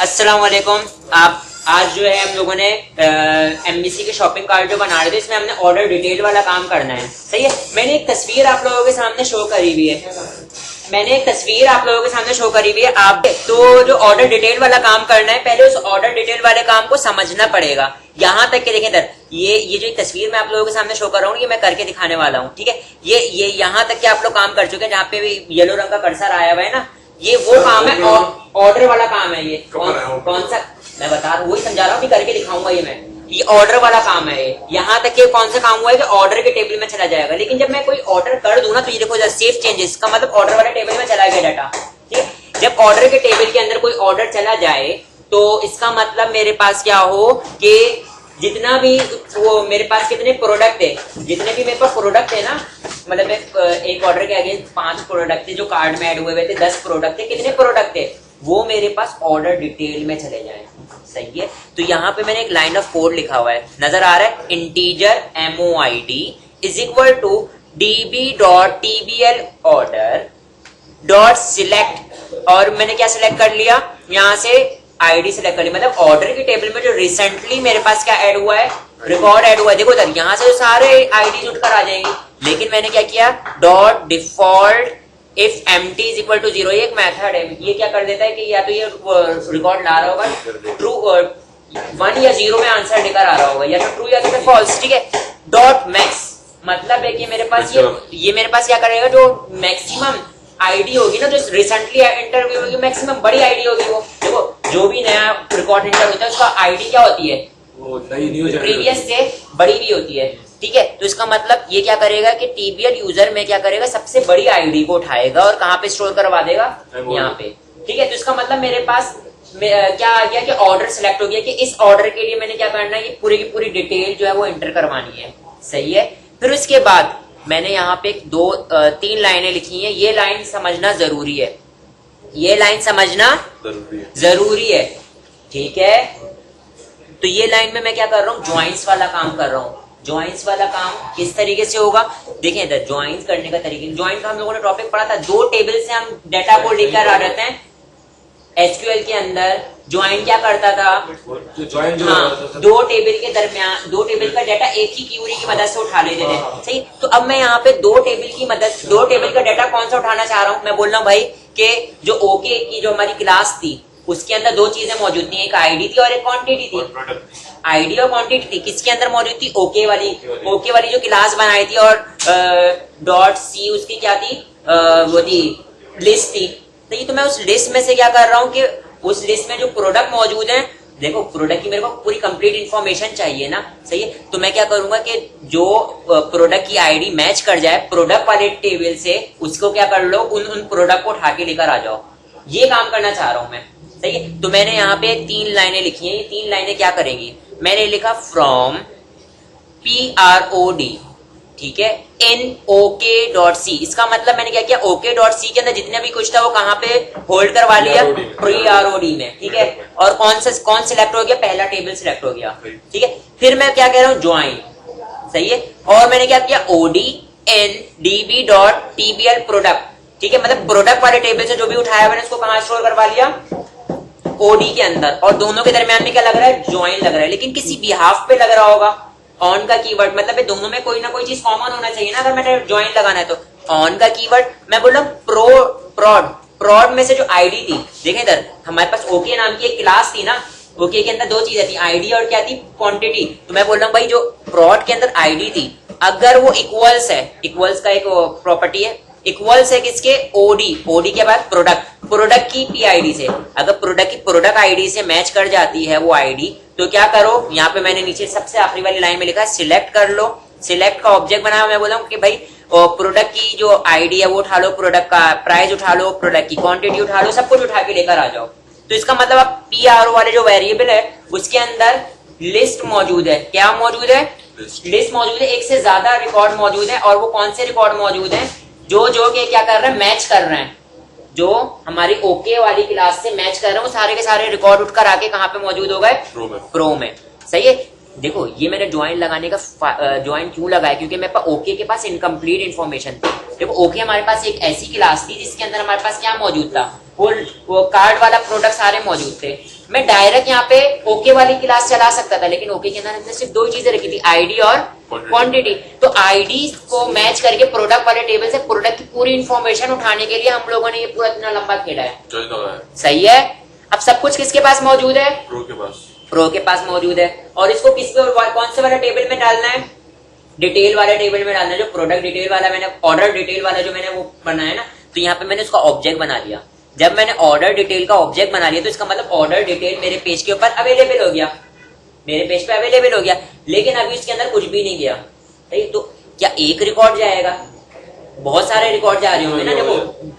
अस्सलाम वालेकुम। आप आज जो है हम लोगों ने एमबीसी के शॉपिंग कार्ट जो बना रहे थे, इसमें हमने ऑर्डर डिटेल वाला काम करना है। सही है। मैंने एक तस्वीर आप लोगों के सामने शो करी हुई है। आप तो जो ऑर्डर डिटेल वाला काम करना है, पहले उस ऑर्डर डिटेल वाले काम को समझना पड़ेगा। यहाँ तक के देखें इधर ये जो तस्वीर मैं आप लोगों के सामने शो कर रहा हूँ, ये मैं करके दिखाने वाला हूँ। ठीक है। ये यहाँ तक के आप लोग काम कर चुके हैं, जहाँ पे भी येलो रंग का कर्सर आया हुआ है ना, ये वो काम है, ऑर्डर वाला काम है। ये कौन सा मैं बता रहा हूँ, वही समझा रहा हूँ, करके दिखाऊंगा। ये ऑर्डर वाला काम है। यहाँ तक के कौन सा काम हुआ है कि ऑर्डर के टेबल में चला जाएगा। लेकिन जब मैं कोई ऑर्डर कर दूं ना, तो ये देखो सेव चेंजेस का मतलब ऑर्डर वाले टेबल में चला गया डाटा। ठीक है। जब ऑर्डर के टेबल के अंदर कोई ऑर्डर चला जाए, तो इसका मतलब मेरे पास क्या हो कि जितना भी वो मेरे पास कितने प्रोडक्ट है, जितने भी मेरे पास प्रोडक्ट है ना, मतलब एक ऑर्डर के अगेंस्ट 5 प्रोडक्ट थे जो कार्ड में ऐड हुए थे, 10 प्रोडक्ट थे, कितने प्रोडक्ट थे वो मेरे पास ऑर्डर डिटेल में चले जाए। सही है। तो यहाँ पे मैंने एक लाइन ऑफ कोड लिखा हुआ है, नजर आ रहा है, integer MOID is equal to db.tbl order dot select, और मैंने क्या सिलेक्ट कर लिया, यहाँ से आईडी सिलेक्ट कर ली। मतलब ऑर्डर की टेबल में जो रिसेंटली मेरे पास क्या ऐड हुआ है, रिकॉर्ड ऐड हुआ है। देखो इधर यहाँ से सारे आईडी उठकर आ जाएंगे। लेकिन मैंने क्या किया, dot default if empty is equal to 0, ये एक मेथड है। ये क्या कर देता है कि या तो ये रिकॉर्ड ला रहा होगा ट्रू 1 या 0 में आंसर लेकर आ रहा होगा, या तो ट्रू या तो फॉल्स। ठीक है। डॉट मैक्स मतलब है कि मेरे पास ये मेरे पास क्या करेगा, जो मैक्सिमम आईडी होगी ना, जो रिसेंटली एंटर हुई होगी, मैक्सिमम बड़ी आईडी होगी। वो देखो जो भी नया रिकॉर्ड एंटर होता है उसका आईडी क्या होती है, प्रीवियस से बड़ी भी होती है। ठीक है। तो इसका मतलब ये क्या करेगा कि टीबीएल यूजर में क्या करेगा, सबसे बड़ी आईडी को उठाएगा और कहाँ पे स्टोर करवा देगा, यहाँ पे। ठीक है। तो इसका मतलब मेरे पास क्या आ गया कि ऑर्डर सिलेक्ट हो गया कि इस ऑर्डर के लिए मैंने क्या करना है, ये पूरी की पूरी डिटेल जो है वो एंटर करवानी है। सही है। फिर उसके बाद मैंने यहाँ पे 3 लाइनें लिखी हैं। ये लाइन समझना जरूरी है, ये लाइन समझना जरूरी है। ठीक है। तो ये लाइन में मैं क्या कर रहा हूँ, ज्वाइंट्स वाला काम कर रहा हूँ। ज्वाइंट्स वाला काम किस तरीके से होगा, देखें इधर ज्वाइंट करने का तरीका। ज्वाइंट का हम लोगों ने टॉपिक पढ़ा था, 2 टेबल से हम डाटा को लेकर आ जाते हैं। एसक्यूएल के अंदर ज्वाइंट क्या करता था, हाँ, 2 टेबल के दरमियान 2 टेबल का डाटा एक ही क्यूरी की मदद से उठा लेते थे। सही। तो अब मैं यहाँ पे 2 टेबल का डाटा कौन सा उठाना चाह रहा हूँ, मैं बोल रहा हूँ भाई कि जो ओके की जो हमारी क्लास थी, उसके अंदर 2 चीजें मौजूद थी, एक आईडी थी और एक क्वांटिटी थी। आईडी और क्वांटिटी थी, किसके अंदर मौजूद थी, ओके वाली जो क्लास बनाई थी, और डॉट सी उसकी क्या थी, वो थी लिस्ट थी। तो मैं उस लिस्ट में से क्या कर रहा हूँ कि उस लिस्ट में जो प्रोडक्ट मौजूद है, देखो प्रोडक्ट की मेरे को पूरी कंप्लीट इन्फॉर्मेशन चाहिए ना। सही है। तो मैं क्या करूंगा कि जो प्रोडक्ट की आईडी मैच कर जाए प्रोडक्ट वाले टेबल से, उसको क्या कर लो, उन प्रोडक्ट को उठा के लेकर आ जाओ। ये काम करना चाह रहा हूं मैं। सही है। तो मैंने यहाँ पे 3 लाइनें लिखी हैं। ये 3 लाइनें क्या करेंगी, मैंने लिखा फ्रॉम PROD, ठीक है, NOK.C। इसका मतलब मैंने क्या किया, OK.C के अंदर जितने भी कुछ था वो कहाँ पे होल्ड करवा लिया, PROD में। ठीक है। और कौन सिलेक्ट हो गया, पहला टेबल सिलेक्ट हो गया। ठीक है। फिर मैं क्या कह रहा हूँ, ज्वाइन। सही है। और मैंने क्या किया, OD NDB.TBL प्रोडक्ट। ठीक है। मतलब प्रोडक्ट वाले टेबल से जो भी उठाया मैंने उसको कहाँ स्टोर करवा लिया, ओडी के अंदर। और दोनों के दरमियान में क्या लग रहा है, ज्वाइन लग रहा है। लेकिन किसी बिहाफ पे लग रहा होगा ऑन का कीवर्ड, मतलब दोनों में कोई ना कोई चीज कॉमन होना चाहिए ना। अगर मैंने ज्वाइन लगाना है तो ऑन का कीवर्ड, मैं बोल रहा हूँ प्रोड में से जो आईडी थी, देखें इधर हमारे पास ओके नाम की एक क्लास थी ना, ओके के अंदर 2 चीजें थी, आईडी और क्या थी, क्वांटिटी। तो मैं बोल रहा हूँ भाई जो प्रोड के अंदर आईडी थी, अगर वो इक्वल्स है, इक्वल्स का एक प्रॉपर्टी है, इक्वल्स है किसके, ओडी के बाद प्रोडक्ट की PID से, अगर प्रोडक्ट की प्रोडक्ट आईडी से मैच कर जाती है वो आईडी, तो क्या करो, यहाँ पे मैंने नीचे सबसे आखिरी वाली लाइन में लिखा है सिलेक्ट कर लो। सिलेक्ट का ऑब्जेक्ट बनाया, मैं बोला हूँ कि भाई प्रोडक्ट की जो आईडी है वो उठा लो, प्रोडक्ट का प्राइस उठा लो, प्रोडक्ट की क्वांटिटी उठा लो, सब कुछ उठा के लेकर आ जाओ। तो इसका मतलब अब PRO वाले जो वेरिएबल है उसके अंदर लिस्ट मौजूद है। क्या मौजूद है, लिस्ट मौजूद है, एक से ज्यादा रिकॉर्ड मौजूद है। और वो कौन से रिकॉर्ड मौजूद है, जो के क्या कर रहे हैं, मैच कर रहे हैं, जो हमारी ओके वाली क्लास से मैच कर रहे हैं, वो सारे के सारे रिकॉर्ड उठकर आके कहाँ पे मौजूद हो गए, प्रो में। सही है। देखो ये मैंने ज्वाइन लगाने का ज्वाइन क्यों लगाया, क्योंकि मेरे पास ओके के पास इनकम्प्लीट इन्फॉर्मेशन थी। देखो ओके हमारे पास एक ऐसी क्लास थी जिसके अंदर हमारे पास क्या मौजूद था, वो कार्ड वाला प्रोडक्ट सारे मौजूद थे। मैं डायरेक्ट यहाँ पे ओके वाली क्लास चला सकता था, लेकिन ओके के अंदर हमने सिर्फ 2 चीजें रखी थी, आईडी और क्वांटिटी। तो आईडी को मैच करके प्रोडक्ट वाले टेबल से प्रोडक्ट की पूरी इन्फॉर्मेशन उठाने के लिए हम लोगों ने ये पूरा इतना लंबा खेला है। सही है। अब सब कुछ किसके पास मौजूद है, प्रो के पास मौजूद है। और इसको कौन से वाला टेबल में डालना है, डिटेल वाले टेबल में डालना है। जो प्रोडक्ट डिटेल वाला मैंने ऑर्डर डिटेल वाला जो मैंने वो बनाया ना, तो यहाँ पे मैंने उसका ऑब्जेक्ट बना लिया। जब मैंने ऑर्डर डिटेल का ऑब्जेक्ट बना लिया तो इसका मतलब ऑर्डर डिटेल मेरे पेज के ऊपर अवेलेबल हो गया, मेरे पेज पे अवेलेबल हो गया। लेकिन अभी इसके अंदर कुछ भी नहीं गया, सही। तो क्या एक रिकॉर्ड जाएगा, बहुत सारे रिकॉर्ड जा रहे होंगे ना। देखो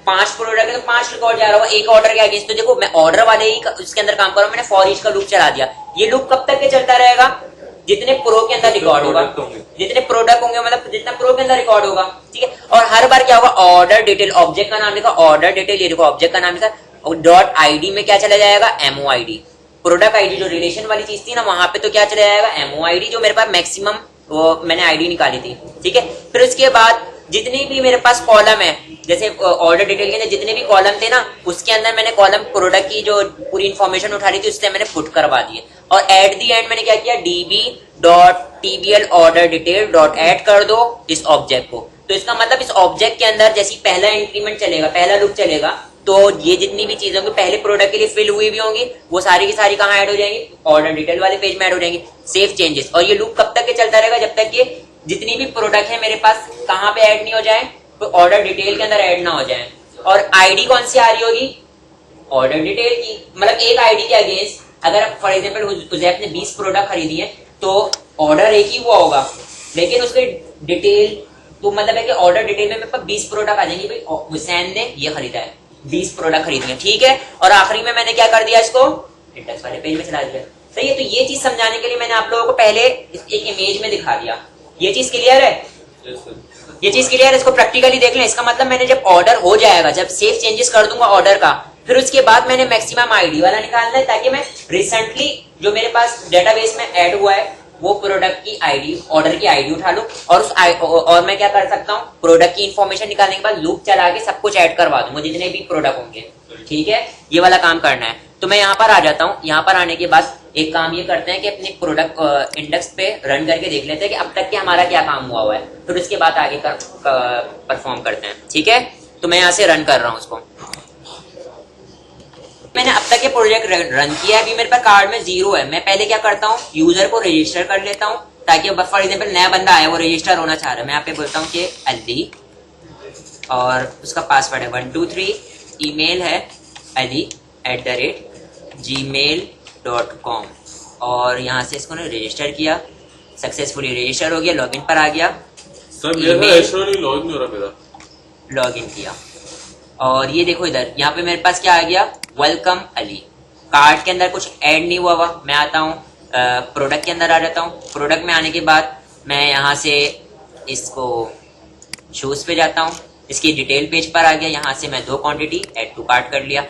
5 प्रोडक्ट है तो 5 रिकॉर्ड जा रहा होगा एक ऑर्डर के अगेंस्ट। तो देखो मैं ऑर्डर वाले ही उसके अंदर काम कर रहा हूँ, मैंने फॉर ईच का लूप चला दिया। ये लूप कब तक के चलता रहेगा, जितने प्रो के अंदर रिकॉर्ड होगा, जितने प्रोडक्ट होंगे, मतलब जितना प्रो के अंदर रिकॉर्ड होगा, ठीक है। और हर बार क्या होगा, ऑर्डर डिटेल, ऑब्जेक्ट का नाम लिखा, ऑर्डर डिटेल, ये देखो ऑब्जेक्ट का नाम लिखा, और डॉट आईडी में क्या चला जाएगा, एमओ आईडी। प्रोडक्ट आईडी जो रिलेशन वाली चीज थी ना, वहां पे तो क्या चला जाएगा, एमओ आईडी, जो मेरे पास मैक्सिमम वो मैंने आईडी निकाली थी, ठीक है। फिर उसके बाद जितनी भी मेरे पास कॉलम है, जैसे ऑर्डर डिटेल के अंदर जितने भी कॉलम थे ना, उसके अंदर मैंने कॉलम प्रोडक्ट की जो पूरी इन्फॉर्मेशन उठा रही थी उससे मैंने पुट करवा दिए। और एट दी एंड मैंने क्या किया, db.tbl order detail dot add कर दो इस ऑब्जेक्ट को। तो इसका मतलब इस ऑब्जेक्ट के अंदर जैसे पहला इंक्रीमेंट चलेगा, पहला लूप चलेगा, तो ये जितनी भी चीजें होंगी पहले प्रोडक्ट के लिए फिल हुई भी होंगी, वो सारी की सारी कहाँ ऐड हो जाएंगी, ऑर्डर डिटेल वाले पेज में ऐड हो जाएंगी। Save changes. और ये लूप कब तक के चलता रहेगा, जब तक कि जितनी भी प्रोडक्ट है मेरे पास कहाँ पे ऐड नहीं हो जाए, तो ऑर्डर डिटेल के अंदर ऐड ना हो जाए। और आईडी कौन सी आ रही होगी, ऑर्डर डिटेल की। मतलब एक आईडी के अगेंस्ट अगर फॉर एग्जाम्पल उजैफ ने 20 प्रोडक्ट खरीदी है तो ऑर्डर एक ही हुआ होगा, लेकिन उसके डिटेल तो मतलब है कि ऑर्डर डिटेल में मेरे पास 20 प्रोडक्ट आ जाएंगे, भाई हुसैन ने ये खरीदा है, 20 प्रोडक्ट खरीदी है, ठीक है। और आखिरी में मैंने क्या कर दिया, इसको इंडेक्स वाले पेज में चला दिया, सही है। तो ये चीज समझाने के लिए मैंने आप लोगों को पहले एक इमेज में दिखा दिया। ये चीज क्लियर है, ये चीज क्लियर है, इसको प्रैक्टिकली देख लें। इसका मतलब मैंने जब ऑर्डर हो जाएगा, जब सेव चेंजेस कर दूंगा ऑर्डर का, फिर उसके बाद मैंने मैक्सिमम आईडी वाला निकालना है, ताकि मैं रिसेंटली जो मेरे पास डेटाबेस में ऐड हुआ है वो प्रोडक्ट की आईडी, ऑर्डर की आईडी उठा लूं, और मैं क्या कर सकता हूँ, प्रोडक्ट की इंफॉर्मेशन निकालने के बाद लूप चला के सब कुछ ऐड करवा दूंगा, जितने भी प्रोडक्ट होंगे, ठीक है। ये वाला काम करना है। तो मैं यहाँ पर आ जाता हूँ। यहाँ पर आने के बाद एक काम ये करते हैं कि अपने प्रोडक्ट इंडेक्स पे रन करके देख लेते हैं कि अब तक के हमारा क्या काम हुआ है, फिर उसके बाद आगे परफॉर्म करते हैं, ठीक है। तो मैं यहाँ से रन कर रहा हूँ उसको। मैंने अब तक के प्रोजेक्ट रन किया है, अभी मेरे पास कार्ड में 0 है। मैं पहले क्या करता हूँ, यूजर को रजिस्टर कर लेता हूँ, ताकि फॉर एग्जाम्पल नया बंदा आया, वो रजिस्टर होना चाह रहा है। मैं यहाँ पे बोलता हूँ कि अली, और उसका पासवर्ड है 123, ईमेल है ali@gmail.com, और यहाँ से इसको रजिस्टर किया, सक्सेसफुली रजिस्टर हो गया, लॉगिन पर आ गया, लॉगिन किया। और ये देखो इधर, यहाँ पे मेरे पास क्या आ गया, वेलकम अली। कार्ड के अंदर कुछ ऐड नहीं हुआ हुआ। मैं आता हूँ प्रोडक्ट के अंदर आ जाता हूँ। प्रोडक्ट में आने के बाद मैं यहाँ से इसको शूज पे जाता हूँ, इसकी डिटेल पेज पर आ गया। यहाँ से मैं 2 क्वांटिटी ऐड टू कार्ट कर लिया,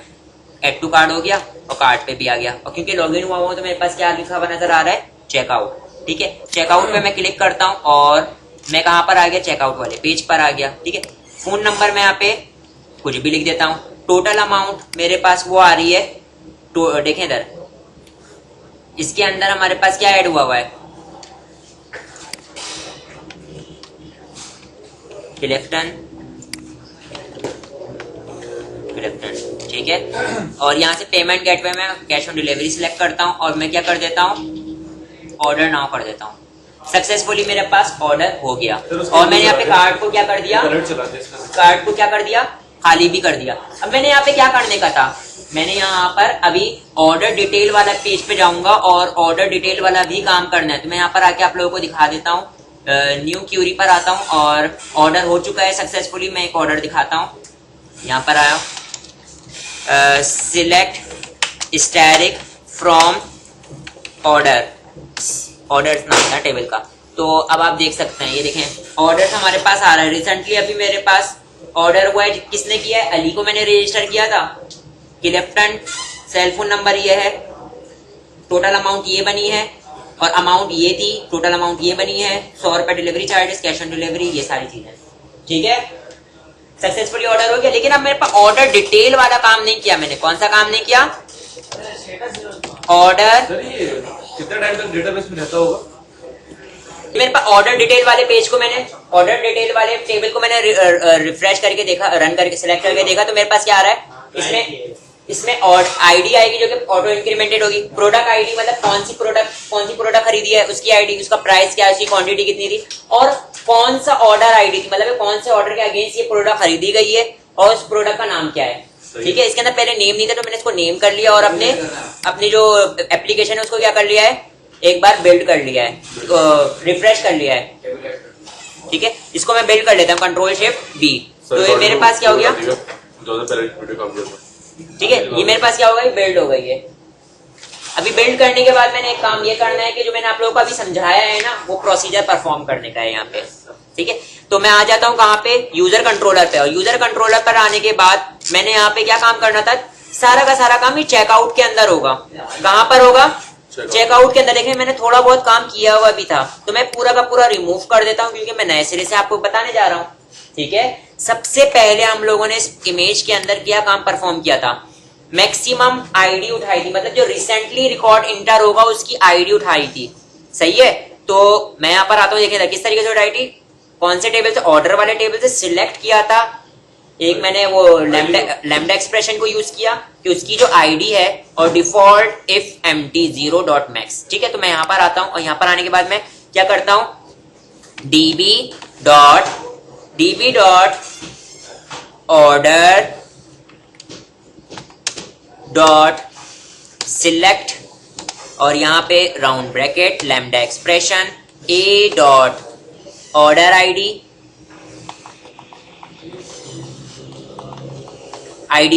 ऐड टू कार्ड हो गया और कार्ड पे भी आ गया। और क्योंकि लॉगिन हुआ हुआ तो मेरे पास क्या लिखा हुआ नजर आ रहा है, चेकआउट, ठीक है। चेकआउट पे मैं क्लिक करता हूँ और मैं कहाँ पर आ गया, चेकआउट वाले पेज पर आ गया, ठीक है। फोन नंबर मैं यहाँ पे कुछ भी लिख देता हूँ। टोटल अमाउंट मेरे पास वो आ रही है, तो देखें इधर, इसके अंदर हमारे पास क्या ऐड हुआ हुआ है, क्लिफ्टन, ठीक है। और यहाँ से पेमेंट गेटवे में कैश ऑन डिलीवरी सिलेक्ट करता हूँ और मैं क्या कर देता हूँ, ऑर्डर नाउ कर देता हूँ। सक्सेसफुली मेरे पास ऑर्डर हो गया। और मैंने यहाँ पे कार्ड को क्या कर दिया, कार्ड को क्या कर दिया, खाली भी कर दिया। अब मैंने यहाँ पे क्या करने का था, मैंने यहाँ पर अभी ऑर्डर डिटेल वाला पेज पे जाऊंगा और ऑर्डर डिटेल वाला भी काम करना है। तो मैं यहाँ पर आके आप लोगों को दिखा देता हूँ। न्यू क्यूरी पर आता हूँ और ऑर्डर हो चुका है सक्सेसफुली। मैं एक ऑर्डर दिखाता हूँ, यहाँ पर आया, select static from order, order नाम था टेबल का। तो अब आप देख सकते हैं, ये देखें ऑर्डर हमारे पास आ रहा है। रिसेंटली अभी मेरे पास ऑर्डर हुआ है, किसने किया है, अली को मैंने रजिस्टर किया था। क्लिफ्टन, सेल फोन नंबर ये है, टोटल अमाउंट ये बनी है, और अमाउंट ये थी, टोटल अमाउंट ये बनी है, 100 रुपए delivery charges, cash on delivery, ये सारी चीजें। ठीक है, सक्सेसफुली ऑर्डर हो गया। लेकिन अब मेरे पास ऑर्डर डिटेल वाला काम नहीं किया मैंने। कौन सा काम नहीं किया? ऑर्डर कितना टाइम तक डेटाबेस में रहता होगा? मेरे पास ऑर्डर डिटेल वाले पेज को मैंने, ऑर्डर डिटेल वाले टेबल को मैंने रिफ्रेश करके देखा, रन करके सिलेक्ट करके देखा, तो मेरे पास क्या आ रहा है? इसमें आईडी आएगी जो कि ऑटो इंक्रीमेंटेड होगी। प्रोडक्ट आईडी मतलब कौन सी प्रोडक्ट खरीदी है उसकी आईडी, उसका प्राइस क्या है, उसकी क्वांटिटी कितनी थी, और कौन सा ऑर्डर आईडी थी, मतलब कौन से ऑर्डर के अगेंस्ट ये प्रोडक्ट खरीदी गई है, और उस प्रोडक्ट का नाम क्या है। ठीक है, इसके अंदर पहले नेम नहीं था तो मैंने इसको नेम कर लिया, और अपनी जो एप्लीकेशन है उसको क्या कर लिया है, एक बार बिल्ड कर लिया है, रिफ्रेश कर लिया है। ठीक है, इसको मैं बिल्ड कर लेता हूँ, कंट्रोल शिफ्ट बी। तो ये मेरे पास क्या हो गया? ठीक है, ये मेरे पास क्या हो गई? बिल्ड हो गई है। अभी बिल्ड करने के बाद मैंने एक काम ये करना है कि जो मैंने आप लोगों को अभी समझाया है ना, वो प्रोसीजर परफॉर्म करने का है यहाँ पे। ठीक है, तो मैं आ जाता हूँ कहाँ पे? यूजर कंट्रोलर पे। और यूजर कंट्रोलर पर आने के बाद मैंने यहाँ पे क्या काम करना था? सारा का सारा काम ये चेकआउट के अंदर होगा। कहाँ पर होगा? चेकआउट के अंदर। देखिए मैंने थोड़ा बहुत काम किया हुआ भी था, तो मैं पूरा का पूरा रिमूव कर देता हूँ क्योंकि मैं नए सिरे से आपको बताने जा रहा हूँ। ठीक है, सबसे पहले हम लोगों ने इस इमेज के अंदर क्या काम परफॉर्म किया था? मैक्सिमम आईडी उठाई थी, मतलब जो रिसेंटली रिकॉर्ड इंटर होगा उसकी आईडी उठाई थी। सही है, तो मैं यहाँ पर आता हूँ। देखिए था किस तरीके से उठाई थी, कौन से टेबल से? ऑर्डर वाले टेबल से सिलेक्ट किया था। एक मैंने वो लैम्डा एक्सप्रेशन को यूज किया कि उसकी जो आईडी है, और डिफॉल्ट इफ एम्प्टी 0.max। ठीक है, तो मैं यहाँ पर आता हूँ, और यहाँ पर आने के बाद मैं क्या करता हूँ? db dot order dot select, और यहाँ पे round bracket lambda expression a dot order ID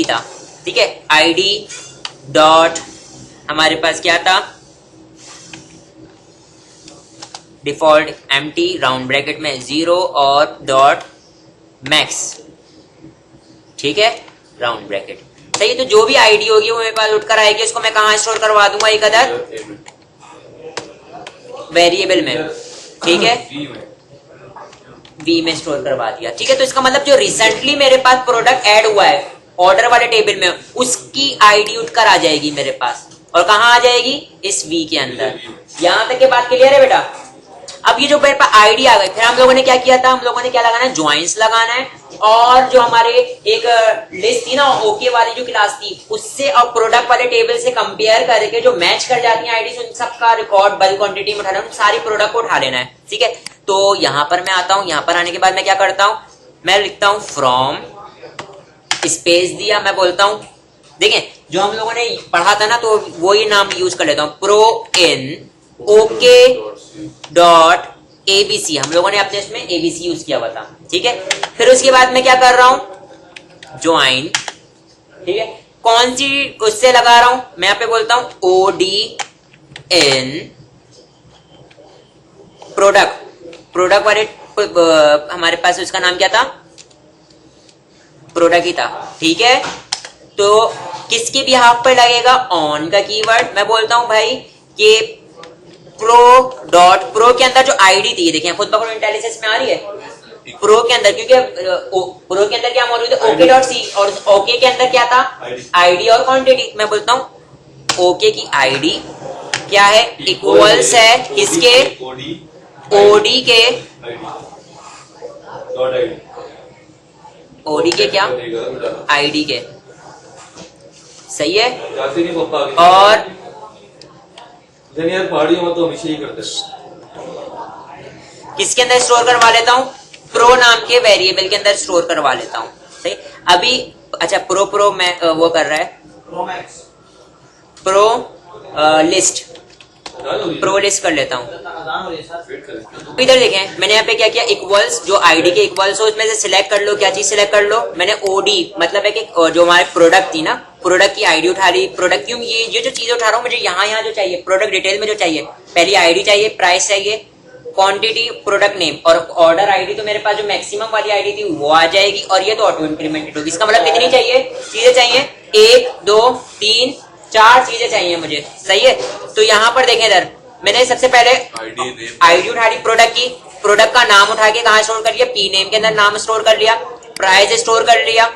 था। ठीक है, आईडी डॉट हमारे पास क्या था? डिफॉल्ट एम्प्टी राउंड ब्रैकेट में 0 और डॉट मैक्स। ठीक है, राउंड ब्रैकेट। सही है, तो जो भी आईडी होगी वो मेरे पास उठकर आएगी, उसको मैं कहाँ स्टोर करवा दूंगा? एक अदर वेरिएबल में। ठीक है, वी में स्टोर करवा दिया। ठीक है, तो इसका मतलब जो रिसेंटली मेरे पास प्रोडक्ट ऐड हुआ है ऑर्डर वाले टेबल में, उसकी आईडी उठकर आ जाएगी मेरे पास। और कहाँ आ जाएगी? इस वी के अंदर। यहां तक की बात क्लियर है बेटा? अब ये जो मेरे पास आईडी आ गई, फिर हम लोगों ने क्या किया था? हम लोगों ने क्या लगाना है? ज्वाइंस लगाना है, और जो हमारे एक लिस्ट थी ना, ओके वाली जो क्लास थी, उससे और प्रोडक्ट वाले टेबल से कंपेयर करके जो मैच कर जाती है आईडी, उन सबका रिकॉर्ड बल्क क्वांटिटी में उठाना है, सारी प्रोडक्ट को उठा लेना है। ठीक है, तो यहां पर मैं आता हूं। यहां पर आने के बाद मैं क्या करता हूं? मैं लिखता हूं फ्रॉम, स्पेस दिया, मैं बोलता हूं, देखें जो हम लोगों ने पढ़ा था ना, तो वही नाम यूज कर लेता हूं, pro in okay dot ABC. हम लोगों ने अपने इसमें एबीसी यूज किया हुआ था। ठीक है, फिर उसके बाद मैं क्या कर रहा हूं? ज्वाइन। ठीक है, कौन सी उससे लगा रहा हूं? मैं यहाँ पे बोलता हूं ओडी इन प्रोडक्ट वाले हमारे पास उसका नाम क्या था? प्रोडक्ट ही था। ठीक है, तो किसके भी हाफ पर लगेगा? ऑन का कीवर्ड। मैं बोलता हूं भाई कि प्रो के अंदर जो आईडी थी, देखिए खुद पकड़ो, इंटेलिजेंस में आ रही है प्रो के अंदर, क्योंकि प्रो के अंदर क्या मौजूद है? ओके डॉट सी, और ओके के अंदर क्या था? आईडी और क्वांटिटी। मैं बोलता हूं ओके की आईडी क्या है? इक्वल्स है किसके? ओडी के। ओडी के क्या? आईडी के। सही है, और यार पहाड़ियों में तो हमेशा ही करते हैं। किसके अंदर स्टोर करवा लेता हूं? प्रो नाम के वेरिएबल के अंदर स्टोर करवा लेता हूं। सही, अभी अच्छा प्रो मैं वो कर रहा है, प्रो लिस्ट, प्रो लिस्ट कर लेता हूं। इधर देखें मैंने यहाँ पे क्या किया? इक्वल्स, जो आईडी के इक्वल्स हो उसमें से सिलेक्ट कर लो, क्या चीज सिलेक्ट कर लो? मैंने ओडी, मतलब है कि जो हमारे प्रोडक्ट थी ना, प्रोडक्ट की आईडी उठा ली। प्रोडक्ट क्यों? ये जो चीज उठा रहा हूँ, मुझे यहाँ जो चाहिए, प्रोडक्ट डिटेल में जो चाहिए, पहली आईडी चाहिए, प्राइस चाहिए, क्वांटिटी, प्रोडक्ट नेम, और ऑर्डर आईडी तो मेरे पास जो मैक्सिमम वाली आईडी थी वो आ जाएगी, और ये तो ऑटो इंक्रीमेंटेड होगी। इसका मतलब कितनी चाहिए चीजें चाहिए? 1 2 3 4 चीजें चाहिए मुझे। सही है, तो यहाँ पर देखें इधर मैंने सबसे पहले आईडी आईडी उठा ली प्रोडक्ट की, प्रोडक्ट का नाम उठा के कहाँ स्टोर कर लिया, पी नेम के अंदर नाम स्टोर कर लिया, प्राइस स्टोर कर लिया,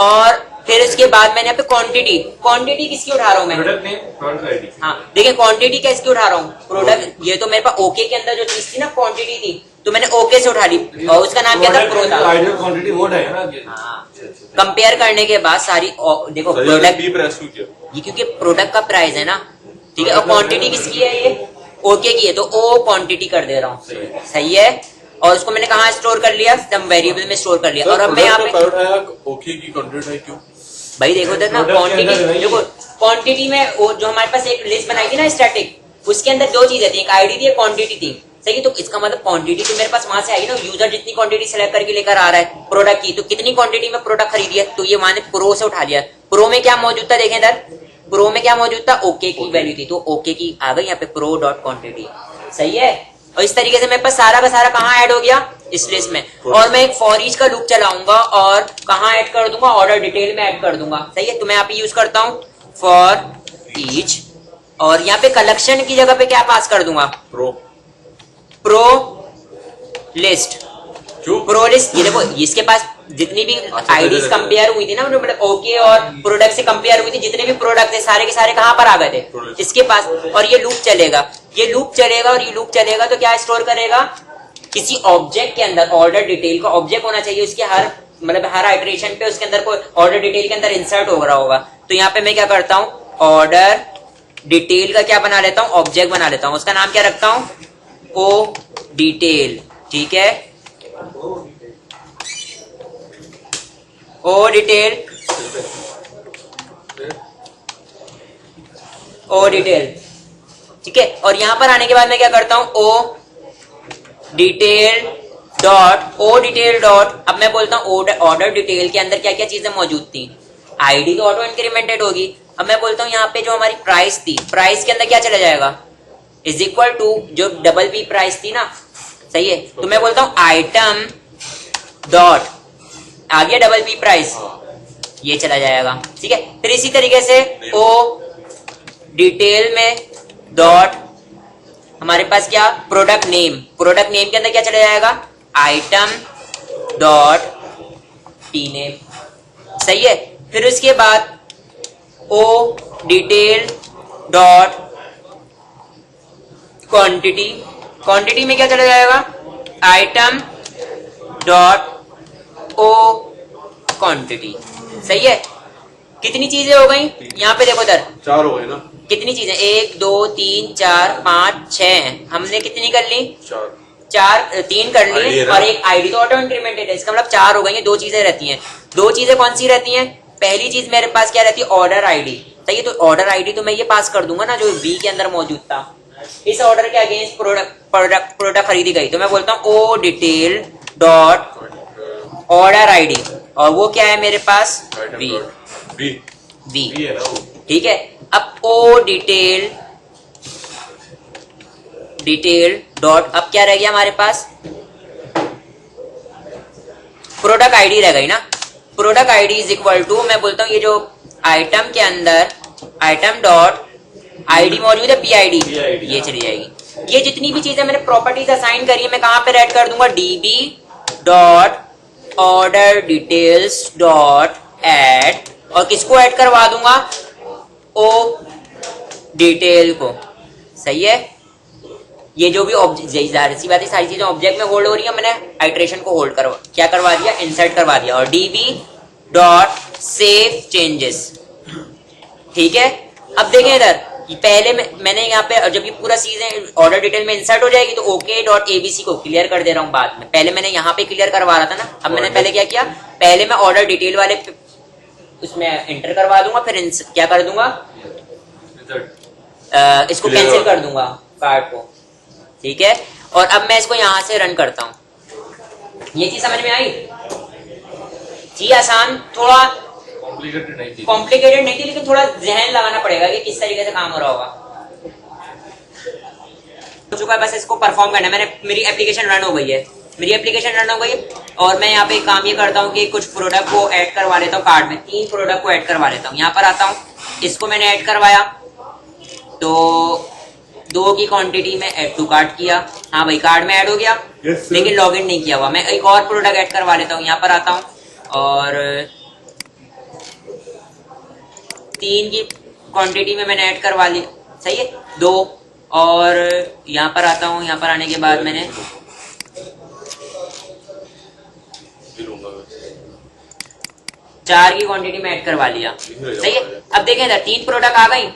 और फिर उसके बाद मैंने यहाँ पे क्वांटिटी, क्वांटिटी किसकी उठा रहा हूँ मैं, प्रोडक्ट नेम प्रोडक्ट आईडी। हाँ देखिए क्वांटिटी किसकी उठा रहा हूँ, प्रोडक्ट, ये तो मेरे पास ओके के अंदर जो चीज थी ना क्वांटिटी थी, तो मैंने ओके से उठा ली और उसका नाम क्या था, प्रो था। आईडी और क्वांटिटी वो है ना आगे। हाँ, कंपेयर करने के बाद सारी देखो प्रोडक्ट, पी प्राइस क्यों किया? ये क्योंकि प्रोडक्ट का प्राइस है ना, ठीक है, और क्वांटिटी किसकी है, ये ओके की है, तो ओ क्वांटिटी कर दे रहा हूँ, सही है। और उसको मैंने कहाँ स्टोर कर लिया, सम वेरिएबल में स्टोर कर लिया। और अब मैं यहाँ पे ओके की कंटेंट है क्यों भाई देखो ना क्वांटिटी, देखो क्वांटिटी में वो जो हमारे पास एक लिस्ट बनाई थी ना स्टैटिक, उसके अंदर दो चीजें थी, एक आईडी थी, एक क्वांटिटी थी, सही है। तो इसका मतलब क्वांटिटी तो मेरे पास वहां से आई ना, यूजर जितनी क्वांटिटी सेलेक्ट करके लेकर आ रहा है प्रोडक्ट की, तो कितनी क्वांटिटी में प्रोडक्ट खरीदी है, तो ये मैंने प्रो से उठा लिया। प्रो में क्या मौजूद था, देखें इधर, प्रो में क्या मौजूद था, ओके की वैल्यू थी, तो ओके की आ गई यहाँ पे प्रो डॉट क्वांटिटी, सही है। और इस तरीके से मेरे पास सारा का सारा कहाँ ऐड हो गया, इस लिस्ट में। और मैं एक फॉर ईच का लूप चलाऊंगा और कहाँ ऐड कर दूंगा, ऑर्डर डिटेल में ऐड कर दूंगा, सही है। तो मैं यहाँ पे यूज करता हूँ फॉर ईच, और यहाँ पे कलेक्शन की जगह पे क्या पास कर दूंगा, प्रो लिस्ट, प्रो लिस्ट। ये देखो इसके पास जितनी भी आईडीज कंपेयर हुई थी ना, मतलब ओके और प्रोडक्ट से कंपेयर हुई थी, जितने भी प्रोडक्ट थे सारे के सारे कहाँ पर आ गए थे, इसके पास। और ये लूप चलेगा, ये लूप चलेगा और ये लूप चलेगा, तो क्या स्टोर करेगा, किसी ऑब्जेक्ट के अंदर ऑर्डर डिटेल का ऑब्जेक्ट होना चाहिए, उसके हर मतलब हर आइटरेशन पे उसके अंदर कोई ऑर्डर डिटेल के अंदर इंसर्ट हो रहा होगा। तो यहाँ पे मैं क्या करता हूँ, ऑर्डर डिटेल का क्या बना लेता हूँ, ऑब्जेक्ट बना लेता हूँ, उसका नाम क्या रखता हूँ, ओ डिटेल, ठीक है, ओ डिटेल, ओ डिटेल, ठीक है। और यहां पर आने के बाद मैं क्या करता हूं, ओ डिटेल डॉट, ओ डिटेल डॉट, अब मैं बोलता हूं ऑर्डर डिटेल के अंदर क्या क्या चीजें मौजूद थी, आईडी तो ऑटो इंक्रीमेंटेड होगी। अब मैं बोलता हूं यहाँ पे जो हमारी प्राइस थी, प्राइस के अंदर क्या चला जाएगा, इज इक्वल टू जो डबल पी प्राइस थी ना, सही है। तो मैं बोलता हूं आइटम डॉट, आ गया डबल पी प्राइस, ये चला जाएगा, ठीक है। फिर इसी तरीके से ओ डिटेल में डॉट हमारे पास क्या, प्रोडक्ट नेम, प्रोडक्ट नेम के अंदर क्या चला जाएगा, आइटम डॉट पी नेम, सही है। फिर उसके बाद ओ डिटेल डॉट क्वांटिटी, क्वांटिटी में क्या चला जाएगा, आइटम डॉट ओ क्वांटिटी, सही है। कितनी चीजें हो गई यहाँ पे, देखो इधर 4 हो गए ना, कितनी चीजें, 1 2 3 4 5 6, हमने कितनी कर ली, 3 कर ली, और एक आईडी तो ऑटो इंक्रीमेंटेड है, इसका मतलब 4 हो गई है। 2 चीजें रहती हैं, 2 चीजें कौन सी रहती हैं, पहली चीज मेरे पास क्या रहती है, ऑर्डर आईडी, सही है। तो ऑर्डर आईडी तो मैं ये पास कर दूंगा ना, जो बी के अंदर मौजूद था, इस ऑर्डर के अगेंस्ट प्रोडक्ट खरीदी गई, तो मैं बोलता हूँ ओ डिटेल डॉट ऑर्डर आईडी, और वो क्या है मेरे पास, बी, ठीक है। अब ओ डिटेल डॉट, अब क्या रह गया हमारे पास, प्रोडक्ट आईडी रह गई ना, product ID is equal to, मैं बोलता हूँ ये जो आइटम के अंदर आइटम डॉट आईडी मौजूद है, पी आईडी, ये चली जाएगी। ये जितनी भी चीजें मैंने प्रॉपर्टीज असाइन करी है, मैं कहां पे ऐड कर दूंगा, dB dot order details dot add, और किसको ऐड करवा दूंगा, ओ डिटेल को, सही है। ये जो भी ऑब्जेक्ट, जाहिर सी बात है सारी चीजें ऑब्जेक्ट में होल्ड हो रही है, मैंने आइटरेशन को होल्ड क्या करवा दिया, इंसर्ट करवा दिया, और डीबी डॉट सेव चेंजेस, ठीक है। अब देखें इधर, पहले मैंने यहाँ पे जब ये पूरा चीजें ऑर्डर डिटेल में इंसर्ट हो जाएगी, तो ओके डॉट एबीसी को क्लियर कर दे रहा हूँ बाद में, पहले मैंने यहाँ पे क्लियर करवा रहा था ना। अब मैंने पहले क्या किया, पहले मैं ऑर्डर डिटेल वाले उसमें एंटर करवा दूंगा, फिर क्या कर दूंगा, इसको कैंसिल कर दूंगा कार्ड को, ठीक है। और अब मैं इसको यहां से रन करता हूं। ये चीज समझ में आई, जी आसान, थोड़ा कॉम्प्लिकेटेड नहीं थी, लेकिन थोड़ा जहन लगाना पड़ेगा कि किस तरीके से काम हो रहा होगा। हो चुका है, बस इसको परफॉर्म करना है। मेरी एप्लीकेशन रन हो गई है, और मैं यहाँ पे काम ये करता हूँ कि कुछ प्रोडक्ट को ऐड करवा लेता हूँ कार्ड में, 3 प्रोडक्ट को ऐड करवा लेता हूँ। यहाँ पर आता हूँ, इसको मैंने ऐड करवाया, तो 2 2 की क्वांटिटी में ऐड टू कार्ट किया, हाँ भाई कार्ड में ऐड हो गया, Yes, sir. लेकिन लॉगिन नहीं किया हुआ। मैं एक और प्रोडक्ट ऐड करवा लेता हूँ, यहाँ पर आता हूँ और 3 की क्वांटिटी में मैंने ऐड करवा ली, सही है 2, और यहाँ पर आता हूँ, यहाँ पर आने के बाद मैंने 4 की क्वांटिटी में ऐड करवा लिया, सही है। अब देखें इधर 3 प्रोडक्ट आ गई,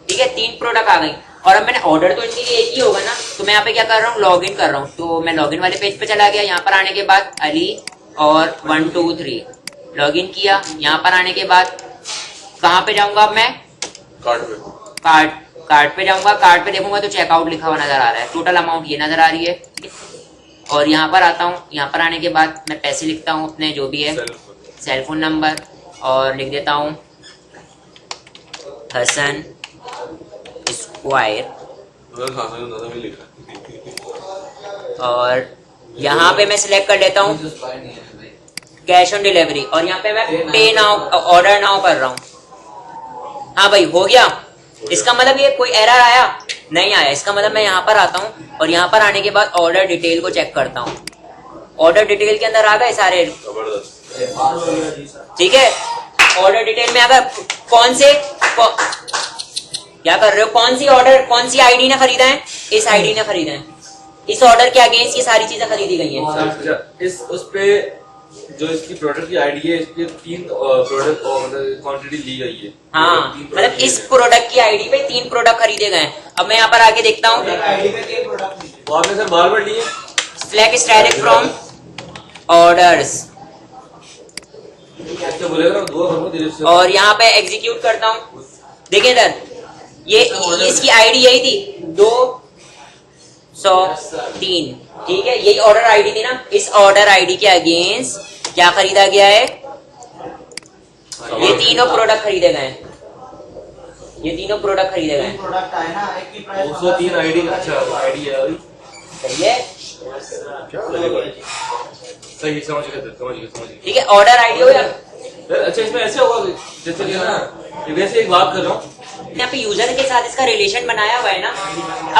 ठीक है 3 प्रोडक्ट आ गई, और अब मैंने ऑर्डर तो इनके लिए एक ही होगा ना, तो मैं यहाँ पे क्या कर रहा हूँ, लॉग इन कर रहा हूँ। तो मैं लॉग इन वाले पेज पे चला गया, यहाँ पर आने के बाद अली और 1 2 3 लॉग इन किया। यहाँ पर आने के बाद कहाँ पे जाऊंगा अब मैं, कार्ड पे जाऊंगा, कार्ड पे देखूंगा तो चेकआउट लिखा हुआ नजर आ रहा है, टोटल अमाउंट ये नजर आ रही है, ठीक है। और यहाँ पर आता हूँ, यहाँ पर आने के बाद मैं पैसे लिखता हूँ अपने जो भी है, सेल फोन नंबर, और लिख देता हूँ हसन स्क्वायर, और यहाँ पे मैं सिलेक्ट कर लेता हूँ कैश ऑन डिलीवरी, और यहाँ पे मैं पे नाउ ऑर्डर नाउ कर रहा हूँ। हाँ भाई हो गया। इसका मतलब ये कोई एरर आया नहीं आया, इसका मतलब मैं यहाँ पर आता हूँ और यहाँ पर आने के बाद ऑर्डर डिटेल को चेक करता हूँ। ऑर्डर डिटेल के अंदर आ गए सारे, ठीक है। ऑर्डर डिटेल में अगर क्या कर रहे हो, कौन सी आईडी ने खरीदा है, इस आईडी ने खरीदा है, इस ऑर्डर के अगेंस्ट ये सारी चीजें खरीदी गई हैं। इस उस पे जो इसकी प्रोडक्ट की आईडी है, इसके 3 प्रोडक्ट मतलब क्वांटिटी ली गई है। हाँ मतलब इस प्रोडक्ट की आईडी पे 3 प्रोडक्ट खरीदे गए हैं। अब मैं यहाँ पर आके देखता हूँ, वो आपने सर बार लिए, सिलेक्ट डायरेक्ट फ्रॉम ऑर्डर्स, और यहाँ पे एग्जीक्यूट करता हूँ। देखिए इधर ये इसकी आईडी यही थी 203, ठीक है, यही ऑर्डर आईडी थी ना। इस ऑर्डर आईडी के अगेंस्ट क्या खरीदा गया है, ये तीनों प्रोडक्ट खरीदे गए हैं, ये तीनों प्रोडक्ट खरीदे गए हैं। 203 आईडी, अच्छा आईडी है, सही है, सही समझ गए, ठीक है। ऑर्डर आईडी हो या अच्छा इसमें ऐसे होगा जैसे कि ना, वैसे एक बात कर रहा हूँ, यहाँ पे यूजर के साथ इसका रिलेशन बनाया हुआ है ना।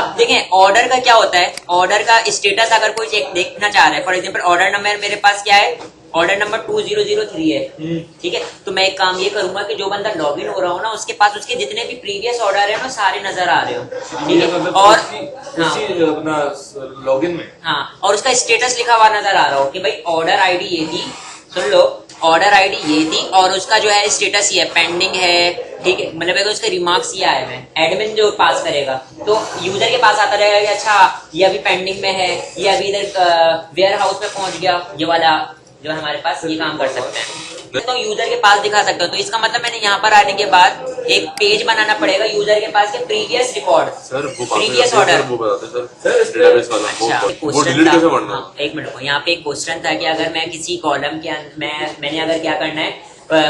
अब देखें ऑर्डर का क्या होता है, ऑर्डर का स्टेटस अगर कोई चेक देखना चाह रहा है, फॉर एग्जांपल ऑर्डर नंबर मेरे पास क्या है, ऑर्डर नंबर 2003 है, ठीक है। तो मैं एक काम ये करूंगा कि जो बंदा लॉगिन हो रहा हो ना, उसके पास उसके जितने भी प्रीवियस ऑर्डर है ना सारे नजर आ रहे हो, ठीक है। और अपना लॉगिन में, हाँ, और उसका स्टेटस लिखा हुआ नजर आ रहा हो कि भाई ऑर्डर आईडी ये थी, सुन लो, ऑर्डर आईडी ये थी, और उसका जो है स्टेटस ये पेंडिंग है, ठीक है। मतलब उसके रिमार्क्स ये आए हैं, एडमिन जो पास करेगा तो यूजर के पास आता रहेगा कि अच्छा ये अभी पेंडिंग में है, ये अभी इधर वेयर हाउस में पहुंच गया, ये वाला जो हमारे पास ये काम कर सकते हैं, तो यूजर के पास दिखा सकते हो। तो इसका मतलब मैंने यहाँ पर आने के बाद एक पेज बनाना पड़ेगा यूजर के पास के प्रीवियस रिकॉर्ड, प्रीवियस ऑर्डर। एक मिनट को, यहाँ पे एक क्वेश्चन था कि अगर मैं किसी कॉलम के मैंने अगर क्या करना है,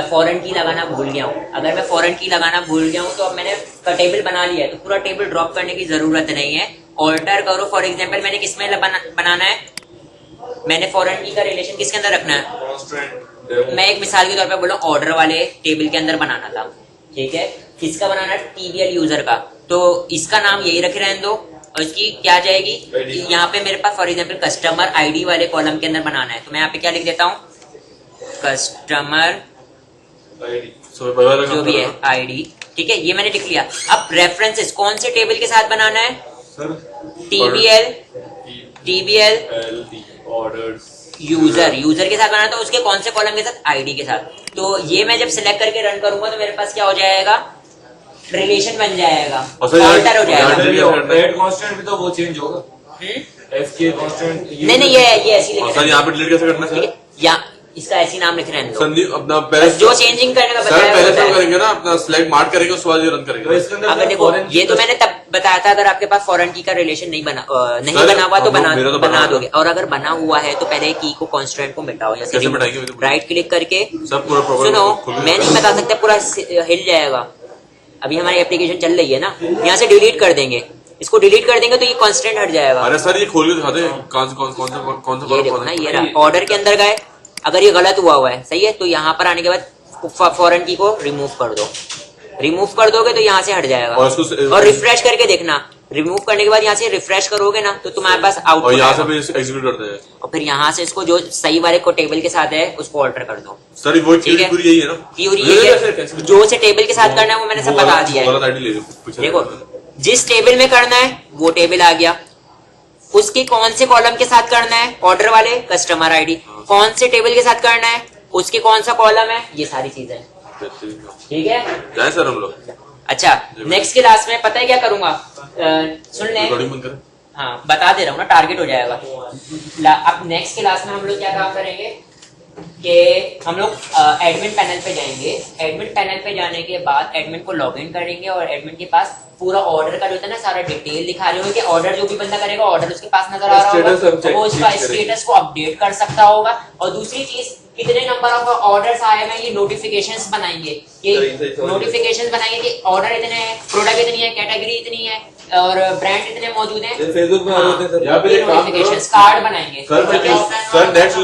फॉरेन की लगाना भूल गया हूँ, अगर मैं फॉरेन की लगाना भूल गया हूँ तो अब मैंने टेबल बना लिया है, तो पूरा टेबल ड्रॉप करने की जरूरत नहीं है, ऑल्टर करो। फॉर एग्जाम्पल मैंने किसमें बनाना है, मैंने फॉरेन की का रिलेशन किसके अंदर रखना है, मैं एक मिसाल के तौर पे बोला ऑर्डर वाले टेबल के अंदर बनाना था, ठीक है। किसका बनाना है, टीवीएल यूजर का, तो इसका नाम यही रखे रहने दो, और इसकी क्या जाएगी, यहाँ पे मेरे पास फॉर एग्जाम्पल कस्टमर आईडी वाले कॉलम के अंदर बनाना है, तो मैं यहाँ पे क्या लिख देता हूँ, कस्टमर जो भी है आईडी, ठीक है, ये मैंने लिख लिया। अब रेफरेंसेस कौन से टेबल के साथ बनाना है, टीबीएल ऑर्डर्स यूजर के साथ बनाना, तो उसके कौन से कॉलम के साथ, आईडी के साथ। तो ये मैं जब सिलेक्ट करके रन करूंगा तो मेरे पास क्या हो जाएगा, रिलेशन बन जाएगा, ऑल्टर हो जाएगा। रेट कांस्टेंट भी तो वो चेंज होगा, एफ के कांस्टेंट नहीं ये ऐसी लिख सर यहाँ पे डिलीट कैसे करना है, या इसका ऐसी नाम लिख रहे हैं संदीप अपना पहले जो चेंजिंग करने का बताया पहले से करेंगे ना, अपना सिलेक्ट मार्क करेंगे उसके बाद ये रन करेंगे। अगर देखो ये तो मैंने तब बताया था, अगर आपके पास फॉरेन की का रिलेशन नहीं बना हुआ तो बना दोगे, और अगर बना हुआ है तो पहले की को कांस्टेंट को मिटाओ, जैसे राइट क्लिक करके, सुनो मैं नहीं बता सकता, पूरा हिल जाएगा। अभी हमारी एप्लीकेशन चल रही है ना, यहाँ से डिलीट कर देंगे, इसको डिलीट कर देंगे तो ये कांस्टेंट हट जाएगा। अरे सर ये खोल के दिखा दे कौन सा ये देखो ना, ये ऑर्डर के अंदर गए, अगर ये गलत हुआ है, सही है, तो यहाँ पर आने के बाद फॉरेन की को रिमूव कर दो, रिमूव कर दोगे तो यहाँ से हट जाएगा, और रिफ्रेश करके देखना रिमूव करने के बाद यहाँ से रिफ्रेश करोगे ना तो तुम्हारे पास और आउटपुट यहाँ से आएगा। भी एग्जीक्यूट करते हैं। और फिर यहाँ से इसको जो सही वाले को टेबल के साथ है उसको ऑल्टर कर दो। सर वो ठीक है, पूरी यही है ना? थ्योरी यही है, जो से टेबल के साथ करना है वो मैंने सब बता दिया है। गलत आईडी ले लो, पूछा देखो नहीं। जिस टेबल में करना है वो टेबल आ गया, उसके कौन से कॉलम के साथ करना है, ऑर्डर वाले कस्टमर आईडी, कौन से टेबल के साथ करना है उसके कौन सा कॉलम है, ये सारी चीजें। ठीक है, जाए सर हम लोग। अच्छा नेक्स्ट क्लास में पता है क्या करूंगा, सुन ले, रिकॉर्डिंग बंद करें। हाँ बता दे रहा हूँ ना, टारगेट हो जाएगा। अब नेक्स्ट क्लास में हम लोग क्या काम करेंगे कि हम लोग एडमिन पैनल पे जाएंगे। एडमिन पैनल पे जाने के बाद एडमिन को लॉगिन करेंगे और एडमिन के पास पूरा ऑर्डर का जो होता है ना सारा डिटेल दिखा रहे होंगे कि ऑर्डर जो भी बंदा करेगा ऑर्डर उसके पास नजर आ रहा होगा, तो वो उसका स्टेटस को अपडेट कर सकता होगा। और दूसरी चीज कितने नंबर ऑफ ऑर्डर्स आए हैं ये नोटिफिकेशंस बनाएंगे, ये नोटिफिकेशंस बनाएंगे कि ऑर्डर इतने हैं, प्रोडक्ट इतनी है, कैटेगरी इतनी है और ब्रांड इतने मौजूद हैं। फेसबुक में हाँ, होते हैं सर। ये नोटिफिकेशंस कार्ड बनाएंगे। Sir next